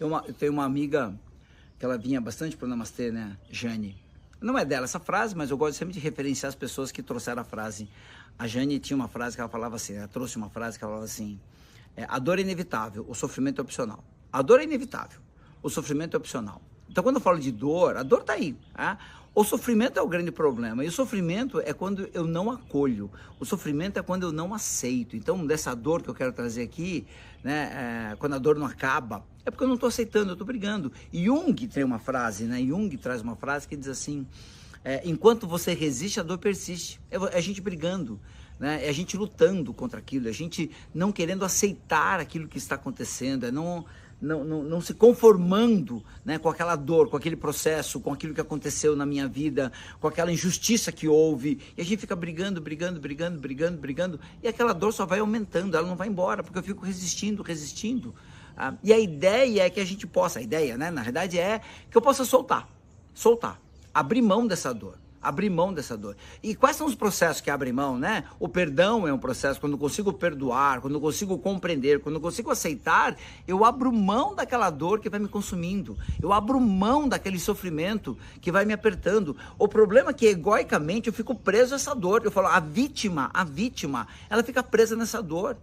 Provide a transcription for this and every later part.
Eu tenho uma amiga que ela vinha bastante para o Namastê, né, Jane? Não é dela essa frase, mas eu gosto sempre de referenciar as pessoas que trouxeram a frase. A Jane tinha uma frase que ela falava assim, ela trouxe uma frase que ela falava assim, a dor é inevitável, o sofrimento é opcional. A dor é inevitável, o sofrimento é opcional. Então, quando eu falo de dor, a dor está aí, tá? O sofrimento é o grande problema, e o sofrimento é quando eu não acolho, o sofrimento é quando eu não aceito. Então, dessa dor que eu quero trazer aqui, né, quando a dor não acaba, é porque eu não estou aceitando, eu estou brigando. Jung tem uma frase, né, Jung traz uma frase que diz assim, enquanto você resiste, a dor persiste. É a gente brigando, né, é a gente lutando contra aquilo, é a gente não querendo aceitar aquilo que está acontecendo, não se conformando, né, com aquela dor, com aquele processo, com aquilo que aconteceu na minha vida, com aquela injustiça que houve, e a gente fica brigando, e aquela dor só vai aumentando, ela não vai embora, porque eu fico resistindo. E a ideia é que a gente possa, a ideia, né, na verdade é que eu possa soltar, abrir mão dessa dor. E quais são os processos que abrem mão, né? O perdão é um processo, quando eu consigo perdoar, quando eu consigo compreender, quando eu consigo aceitar, eu abro mão daquela dor que vai me consumindo, eu abro mão daquele sofrimento que vai me apertando. O problema é que, egoicamente, eu fico preso a essa dor. Eu falo, a vítima, ela fica presa nessa dor.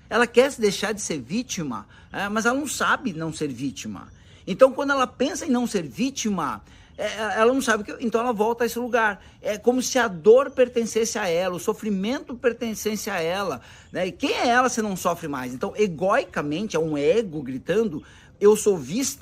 Ela quer se deixar de ser vítima, mas ela não sabe não ser vítima. Então, quando ela pensa em não ser vítima, ela não sabe, então ela volta a esse lugar. É como se a dor pertencesse a ela, o sofrimento pertencesse a ela, né? E quem é ela se não sofre mais? Então, egoicamente, é um ego gritando, eu sou visto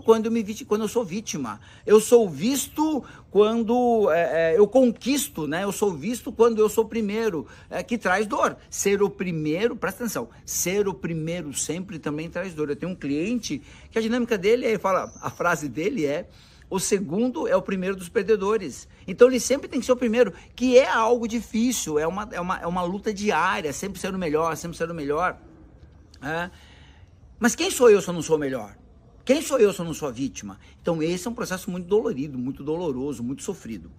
quando eu sou vítima. Eu sou visto quando eu conquisto, né? Eu sou visto quando eu sou o primeiro, que traz dor. Ser o primeiro, presta atenção, ser o primeiro sempre também traz dor. Eu tenho um cliente que a dinâmica dele, ele fala, a frase dele é, o segundo é o primeiro dos perdedores. Então ele sempre tem que ser o primeiro, que é algo difícil, é uma luta diária, sempre ser o melhor. Mas quem sou eu se eu não sou o melhor? Quem sou eu se eu não sou a vítima? Então esse é um processo muito dolorido, muito doloroso, muito sofrido.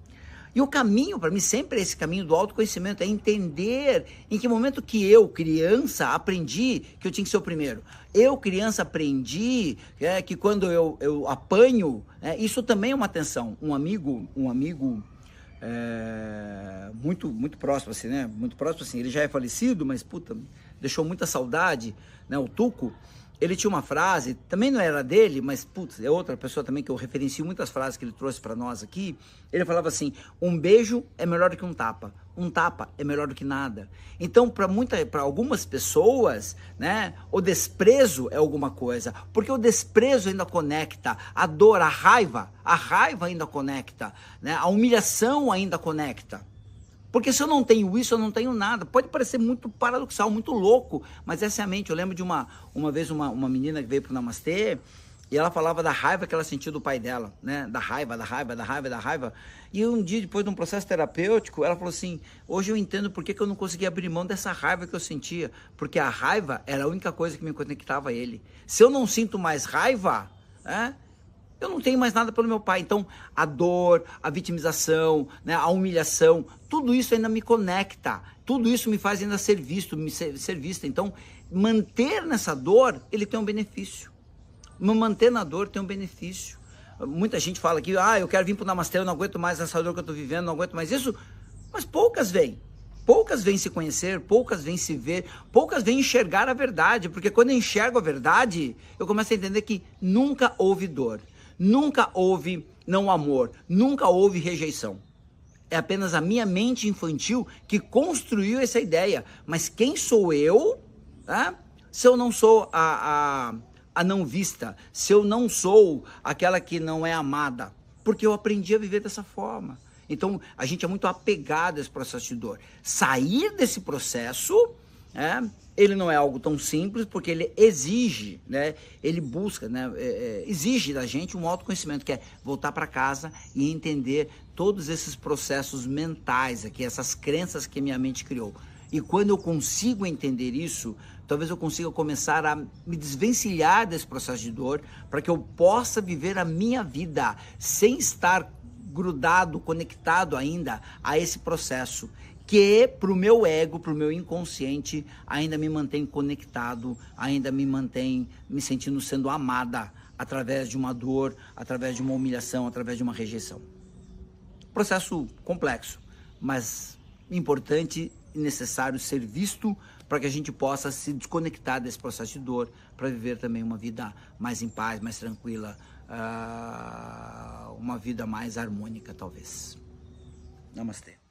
E o caminho, para mim, sempre é esse caminho do autoconhecimento, é entender em que momento que eu, criança, aprendi que eu tinha que ser o primeiro. Eu, criança, aprendi que quando eu apanho, isso também é uma tensão. Um amigo muito próximo, assim, né? Muito próximo, assim, ele já é falecido, mas, puta, deixou muita saudade, né? O Tuco. Ele tinha uma frase, também não era dele, mas, putz, é outra pessoa também que eu referencio muitas frases que ele trouxe para nós aqui. Ele falava assim, um beijo é melhor do que um tapa é melhor do que nada. Então, para algumas pessoas, né, o desprezo é alguma coisa, porque o desprezo ainda conecta, a dor, a raiva ainda conecta, né, a humilhação ainda conecta. Porque se eu não tenho isso, eu não tenho nada. Pode parecer muito paradoxal, muito louco, mas essa é a mente. Eu lembro de uma vez uma menina que veio pro Namastê e ela falava da raiva que ela sentiu do pai dela, né? Da raiva. E um dia, depois de um processo terapêutico, ela falou assim, hoje eu entendo por que eu não conseguia abrir mão dessa raiva que eu sentia. Porque a raiva era a única coisa que me conectava a ele. Se eu não sinto mais raiva, eu não tenho mais nada pelo meu pai. Então, a dor, a vitimização, né, a humilhação, tudo isso ainda me conecta. Tudo isso me faz ainda ser visto, ser vista. Então, manter nessa dor, ele tem um benefício. Me manter na dor tem um benefício. Muita gente fala que, eu quero vir para o Namastê, eu não aguento mais essa dor que eu estou vivendo, não aguento mais isso. Mas poucas vêm. Poucas vêm se conhecer, poucas vêm se ver, poucas vêm enxergar a verdade. Porque quando eu enxergo a verdade, eu começo a entender que nunca houve dor. Nunca houve não amor, nunca houve rejeição. É apenas a minha mente infantil que construiu essa ideia. Mas quem sou eu, se eu não sou a não vista, se eu não sou aquela que não é amada? Porque eu aprendi a viver dessa forma. Então, a gente é muito apegado a esse processo de dor. Sair desse processo, ele não é algo tão simples, porque ele exige, né? Ele busca, né? Exige da gente um autoconhecimento, que é voltar para casa e entender todos esses processos mentais aqui, essas crenças que minha mente criou. E quando eu consigo entender isso, talvez eu consiga começar a me desvencilhar desse processo de dor, para que eu possa viver a minha vida sem estar grudado, conectado ainda a esse processo. que pro meu ego, pro meu inconsciente, ainda me mantém conectado, ainda me mantém me sentindo sendo amada através de uma dor, através de uma humilhação, através de uma rejeição. Processo complexo, mas importante e necessário ser visto para que a gente possa se desconectar desse processo de dor, para viver também uma vida mais em paz, mais tranquila, uma vida mais harmônica, talvez. Namastê.